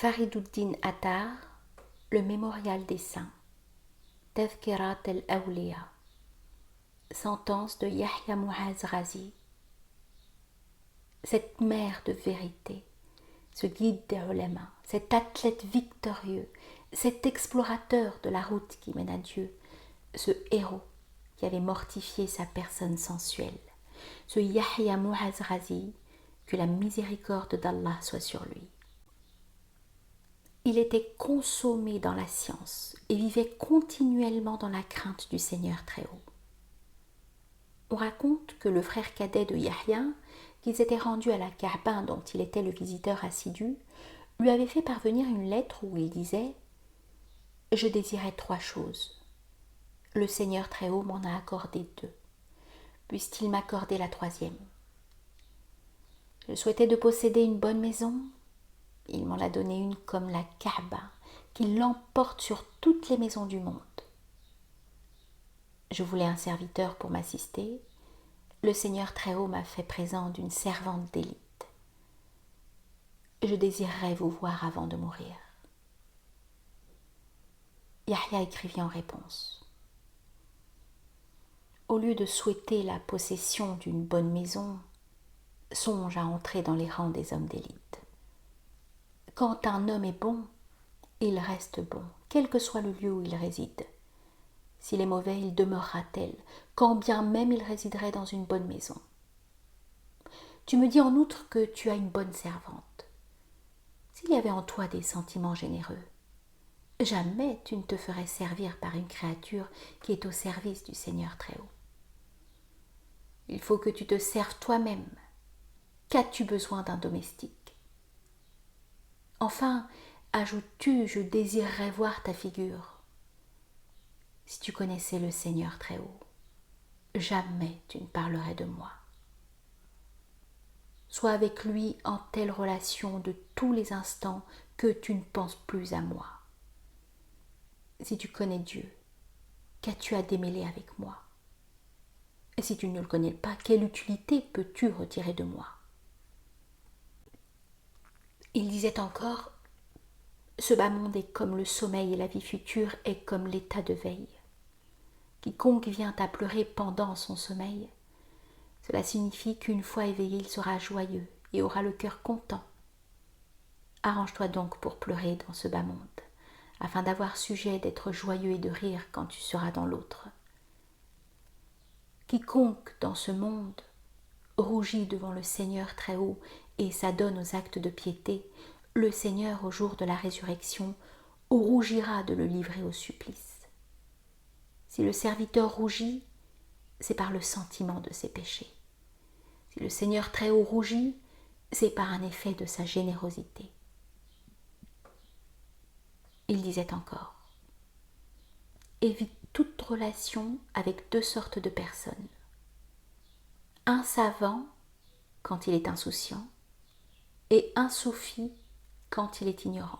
Fariduddin Attar, le mémorial des saints. Tadhkirat al-Awliya. Sentence de Yahya Mu'adh Razi. Cette mère de vérité, ce guide des ulama, cet athlète victorieux, cet explorateur de la route qui mène à Dieu, ce héros qui avait mortifié sa personne sensuelle, ce Yahya Mu'adh Razi, que la miséricorde d'Allah soit sur lui. Il était consommé dans la science et vivait continuellement dans la crainte du Seigneur très haut. On raconte que le frère cadet de Yahya, qui s'était rendu à la Kaaba dont il était le visiteur assidu, lui avait fait parvenir une lettre où il disait « Je désirais 3 choses. Le Seigneur très haut m'en a accordé 2. Puisse-t-il m'accorder la 3e? Je souhaitais de posséder une bonne maison. Il m'en a donné une comme la Kaaba, qui l'emporte sur toutes les maisons du monde. Je voulais un serviteur pour m'assister. Le Seigneur très haut m'a fait présent d'une servante d'élite. Je désirerais vous voir avant de mourir. » Yahya écrivit en réponse. Au lieu de souhaiter la possession d'une bonne maison, songe à entrer dans les rangs des hommes d'élite. Quand un homme est bon, il reste bon, quel que soit le lieu où il réside. S'il est mauvais, il demeurera tel, quand bien même il résiderait dans une bonne maison. Tu me dis en outre que tu as une bonne servante. S'il y avait en toi des sentiments généreux, jamais tu ne te ferais servir par une créature qui est au service du Seigneur très haut. Il faut que tu te serves toi-même. Qu'as-tu besoin d'un domestique? Enfin, ajoutes-tu, je désirerais voir ta figure. Si tu connaissais le Seigneur très haut, jamais tu ne parlerais de moi. Sois avec lui en telle relation de tous les instants que tu ne penses plus à moi. Si tu connais Dieu, qu'as-tu à démêler avec moi? Et si tu ne le connais pas, quelle utilité peux-tu retirer de moi? Il disait encore, ce bas monde est comme le sommeil et la vie future est comme l'état de veille. Quiconque vient à pleurer pendant son sommeil, cela signifie qu'une fois éveillé, il sera joyeux et aura le cœur content. Arrange-toi donc pour pleurer dans ce bas monde, afin d'avoir sujet d'être joyeux et de rire quand tu seras dans l'autre. Quiconque dans ce monde rougit devant le Seigneur très haut et s'adonne aux actes de piété, le Seigneur au jour de la résurrection rougira de le livrer au supplice. Si le serviteur rougit, c'est par le sentiment de ses péchés. Si le Seigneur très haut rougit, c'est par un effet de sa générosité. Il disait encore, évite toute relation avec 2 sortes de personnes. Un savant quand il est insouciant et un soufi quand il est ignorant.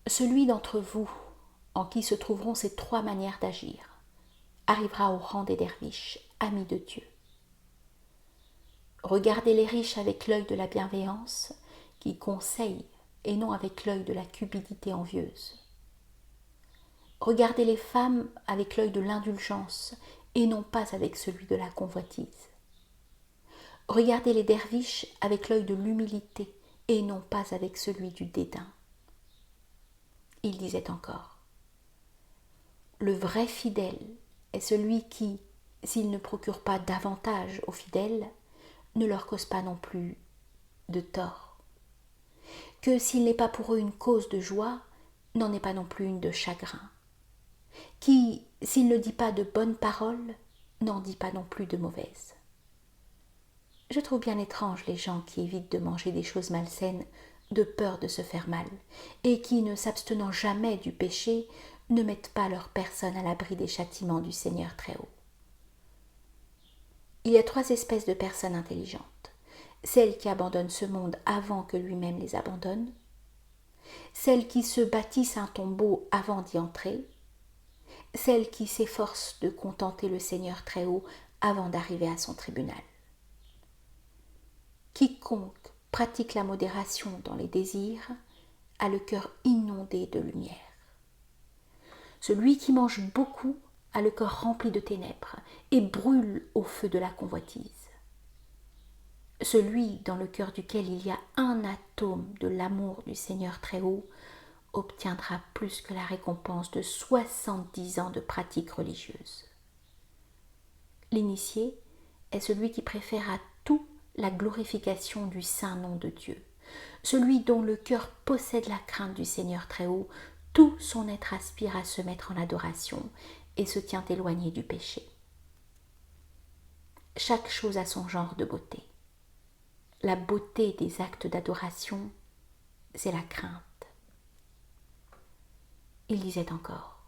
Celui d'entre vous en qui se trouveront ces 3 manières d'agir arrivera au rang des derviches, amis de Dieu. Regardez les riches avec l'œil de la bienveillance qui conseille et non avec l'œil de la cupidité envieuse. Regardez les femmes avec l'œil de l'indulgence et non pas avec celui de la convoitise. Regardez les derviches avec l'œil de l'humilité et non pas avec celui du dédain. Il disait encore, le vrai fidèle est celui qui, s'il ne procure pas davantage aux fidèles, ne leur cause pas non plus de tort. Que s'il n'est pas pour eux une cause de joie, n'en est pas non plus une de chagrin. Qui, s'il ne dit pas de bonnes paroles, n'en dit pas non plus de mauvaises. Je trouve bien étrange les gens qui évitent de manger des choses malsaines de peur de se faire mal, et qui, ne s'abstenant jamais du péché, ne mettent pas leur personne à l'abri des châtiments du Seigneur très haut. Il y a 3 espèces de personnes intelligentes. Celles qui abandonnent ce monde avant que lui-même les abandonne, celles qui se bâtissent un tombeau avant d'y entrer, celles qui s'efforcent de contenter le Seigneur très haut avant d'arriver à son tribunal. Quiconque pratique la modération dans les désirs a le cœur inondé de lumière. Celui qui mange beaucoup a le cœur rempli de ténèbres et brûle au feu de la convoitise. Celui dans le cœur duquel il y a un atome de l'amour du Seigneur Très-Haut obtiendra plus que la récompense de 70 ans de pratique religieuse. L'initié est celui qui préfère à tout la glorification du saint nom de Dieu. Celui dont le cœur possède la crainte du Seigneur Très-Haut, tout son être aspire à se mettre en adoration et se tient éloigné du péché. Chaque chose a son genre de beauté. La beauté des actes d'adoration, c'est la crainte. Il disait encore,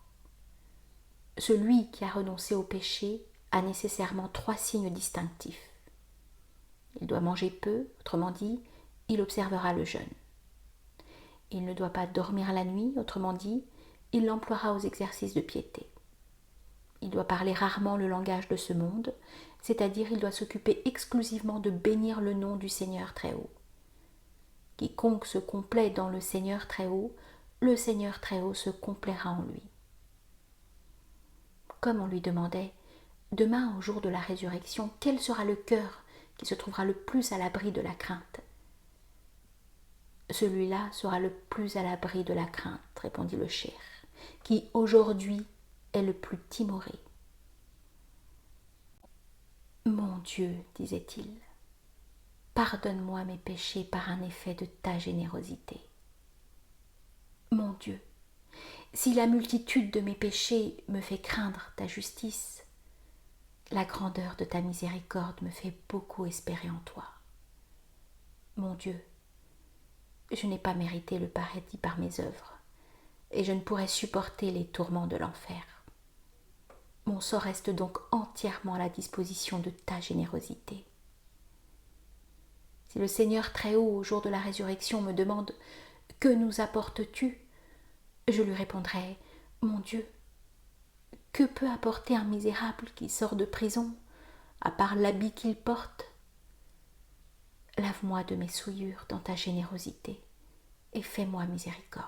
celui qui a renoncé au péché a nécessairement 3 signes distinctifs. Il doit manger peu, autrement dit, il observera le jeûne. Il ne doit pas dormir la nuit, autrement dit, il l'emploiera aux exercices de piété. Il doit parler rarement le langage de ce monde, c'est-à-dire il doit s'occuper exclusivement de bénir le nom du Seigneur Très-Haut. Quiconque se complaît dans le Seigneur Très-Haut, le Seigneur Très-Haut se complaira en lui. Comme on lui demandait, demain au jour de la résurrection, quel sera le cœur qui se trouvera le plus à l'abri de la crainte? Celui-là sera le plus à l'abri de la crainte, répondit le cheikh, qui aujourd'hui est le plus timoré. Mon Dieu, disait-il, pardonne-moi mes péchés par un effet de ta générosité. Mon Dieu, si la multitude de mes péchés me fait craindre ta justice, la grandeur de ta miséricorde me fait beaucoup espérer en toi. Mon Dieu, je n'ai pas mérité le paradis par mes œuvres, et je ne pourrais supporter les tourments de l'enfer. Mon sort reste donc entièrement à la disposition de ta générosité. Si le Seigneur Très-Haut, au jour de la résurrection, me demande « Que nous apportes-tu » je lui répondrai « Mon Dieu, que peut apporter un misérable qui sort de prison, à part l'habit qu'il porte ? Lave-moi de mes souillures dans ta générosité et fais-moi miséricorde. »